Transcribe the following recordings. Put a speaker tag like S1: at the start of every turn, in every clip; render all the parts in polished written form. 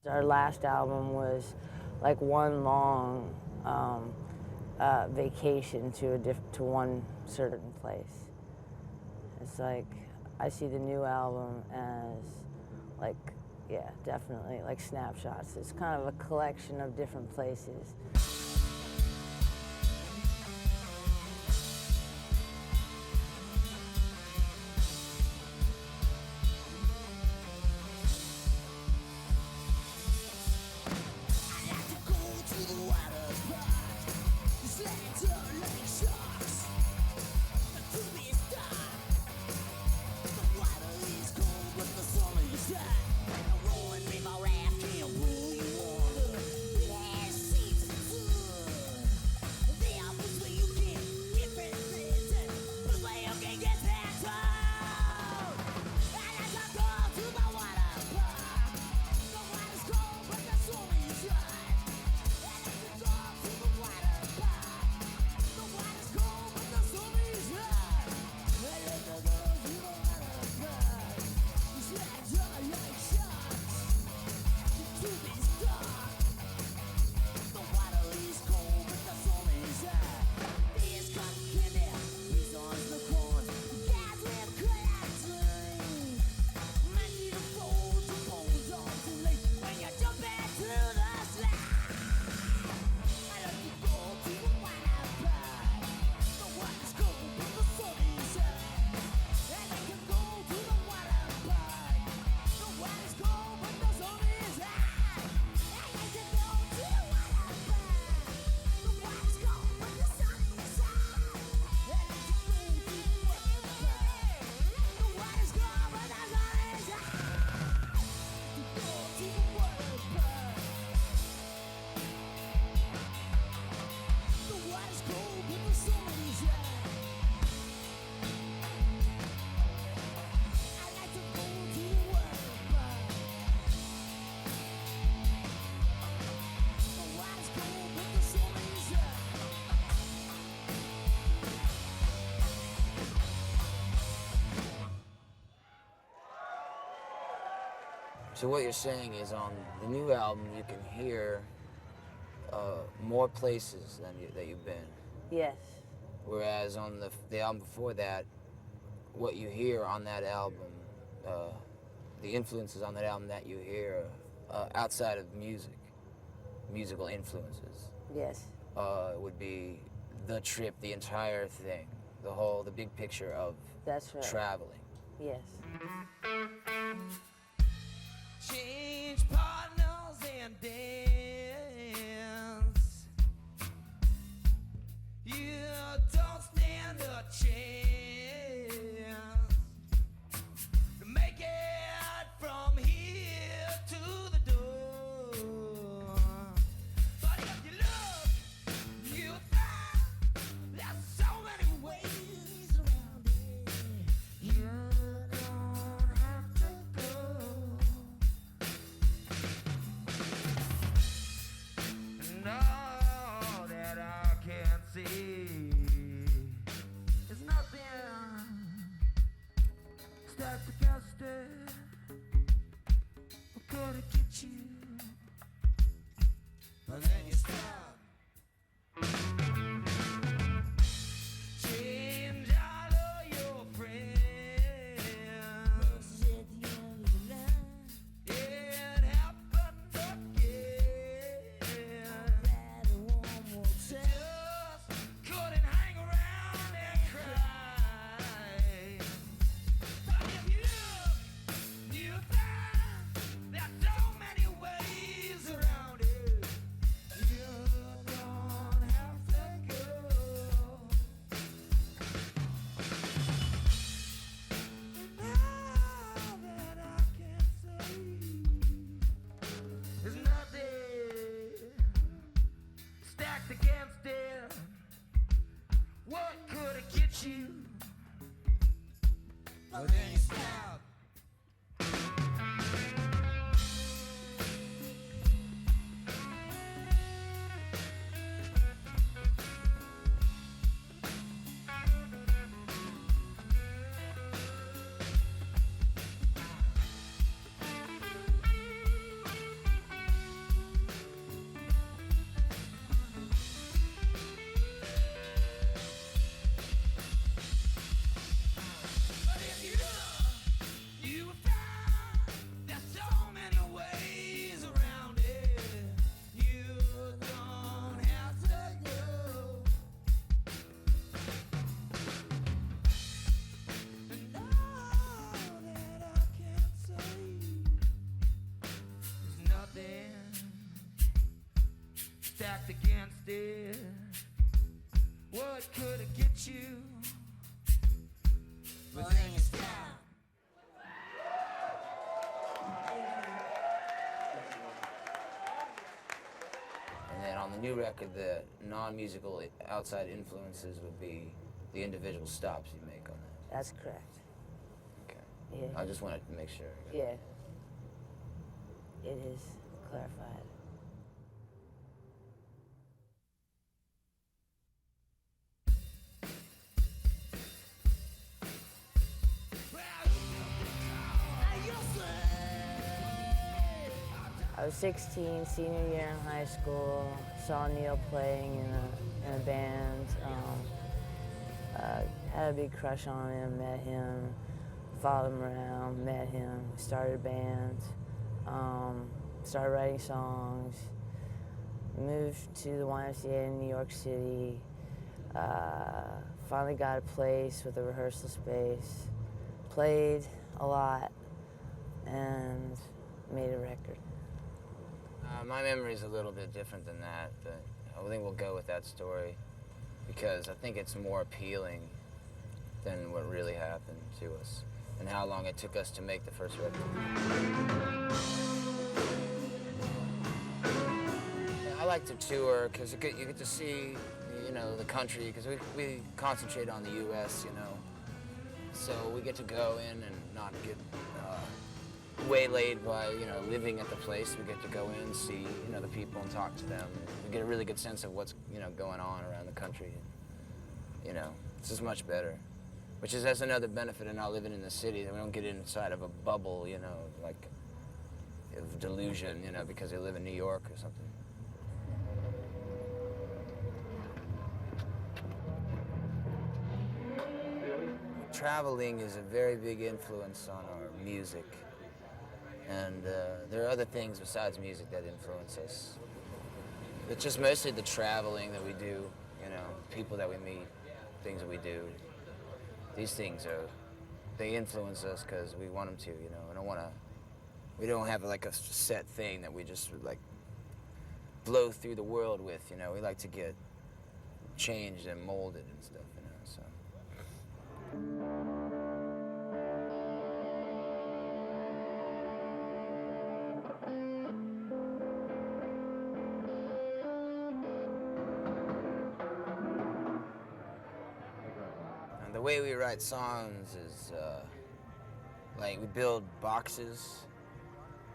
S1: Our last album was like one long vacation to one certain place. It's like I see the new album as like, yeah, definitely like snapshots. It's kind of a collection of different places.
S2: So what you're saying is on the new album you can hear more places that you've been.
S1: Yes.
S2: Whereas on the album before that, what you hear on that album, the influences on that album that you hear outside of musical influences.
S1: Yes.
S2: Would be the trip, the entire thing, the big picture of
S1: That's right.
S2: traveling.
S1: Yes.
S3: Change partners and dance. You don't stand a chance to make it from here to the door. But if you look, you find there's so many ways around it. You don't have to go. All that I can see is nothing stacked against it. What could it get you? And then you stop. Change all of your friends. At the end of the line. It happened again. Just couldn't hang around and cry. But if you look, you find there's so many ways around it. You don't have to go. All that I can say is nothing stacked against it. What could it get you? But then you stop. stacked against it. What could it get you? Well, then you stop.
S2: And then on the new record, the non-musical outside influences would be the individual stops you make on that.
S1: That's correct.
S2: Okay.
S1: Yeah.
S2: I just wanted to make sure.
S1: Yeah. It is clarified. I was 16, senior year in high school. Saw Neil playing in a band. Had a big crush on him. Met him. Followed him around. Met him. Started a band. Started writing songs. Moved to the YMCA in New York City. Finally got a place with a rehearsal space. Played a lot and made a record.
S2: My memory is a little bit different than that, but I think we'll go with that story because I think it's more appealing than what really happened to us and how long it took us to make the first record. I like to tour because you get to see, you know, the country because we concentrate on the U.S., you know, so we get to go in and not get waylaid by, you know, living at the place. We get to go in, see, you know, the people and talk to them. We get a really good sense of what's, you know, going on around the country. You know, it's just much better. Which is, that's another benefit of not living in the city, that we don't get inside of a bubble, you know, like, of delusion, you know, because they live in New York or something. Traveling is a very big influence on our music. And there are other things besides music that influence us. It's just mostly the traveling that we do, you know, people that we meet, things that we do. These things they influence us because we want them to, you know. We don't have like a set thing that we just like blow through the world with, you know. We like to get changed and molded and stuff, you know, so. And the way we write songs is like we build boxes,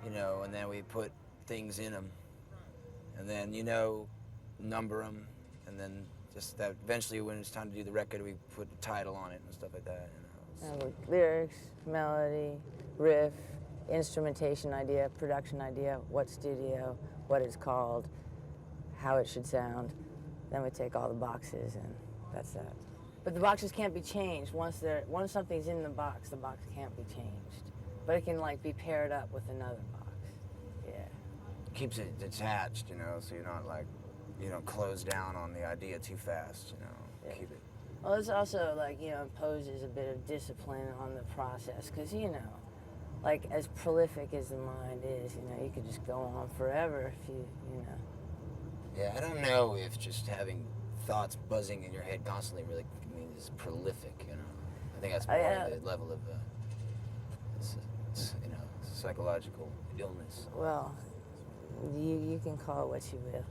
S2: you know, and then we put things in them, and then, you know, number them, and then just that eventually when it's time to do the record, we put the title on it and stuff like that, you know.
S1: With lyrics, melody, riff, instrumentation idea, production idea, what studio, what it's called, how it should sound. Then we take all the boxes and that's that. But the boxes can't be changed. Once something's in the box can't be changed. But it can like be paired up with another box. Yeah.
S2: Keeps it detached, you know, so you're not like, you know, close down on the idea too fast, you know.
S1: Yeah.
S2: Keep it.
S1: Well, it's also like, you know, imposes a bit of discipline on the process because, you know, like as prolific as the mind is, you know, you could just go on forever if you know.
S2: Yeah, I don't know if just having thoughts buzzing in your head constantly really means prolific, you know. I think that's more the level of, you know, psychological illness.
S1: Well, you can call it what you will.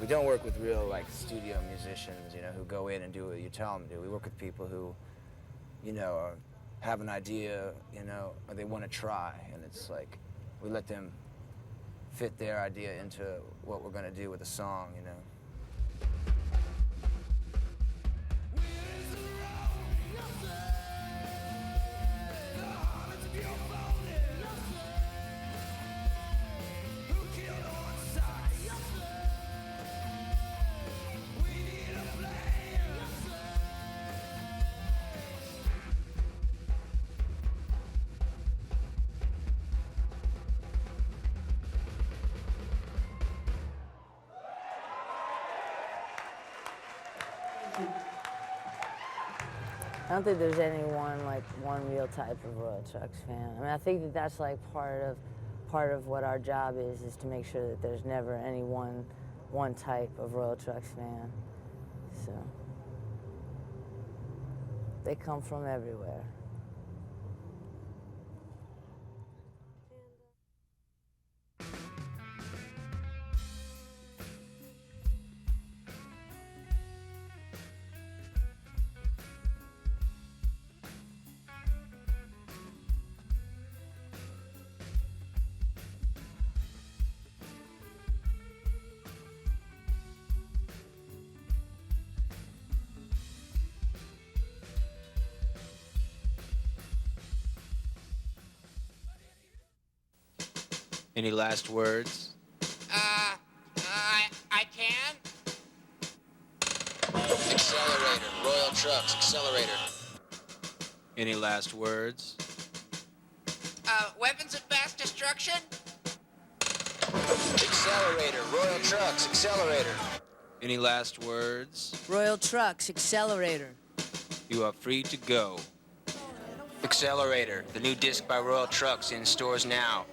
S2: We don't work with real, like, studio musicians, you know, who go in and do what you tell them to do. We work with people who, you know, have an idea, you know, or they want to try, and it's like, we let them fit their idea into what we're going to do with the song, you know.
S1: I don't think there's any one real type of Royal Trux fan. I mean, I think that that's like part of what our job is to make sure that there's never any one type of Royal Trux fan. So they come from everywhere.
S2: Any last words?
S4: I can?
S2: Accelerator. Royal Trux. Accelerator.
S5: Any last words?
S4: Weapons of mass destruction?
S2: Accelerator. Royal Trux. Accelerator.
S5: Any last words?
S6: Royal Trux, Accelerator.
S5: You are free to go.
S2: Accelerator. The new disc by Royal Trux in stores now.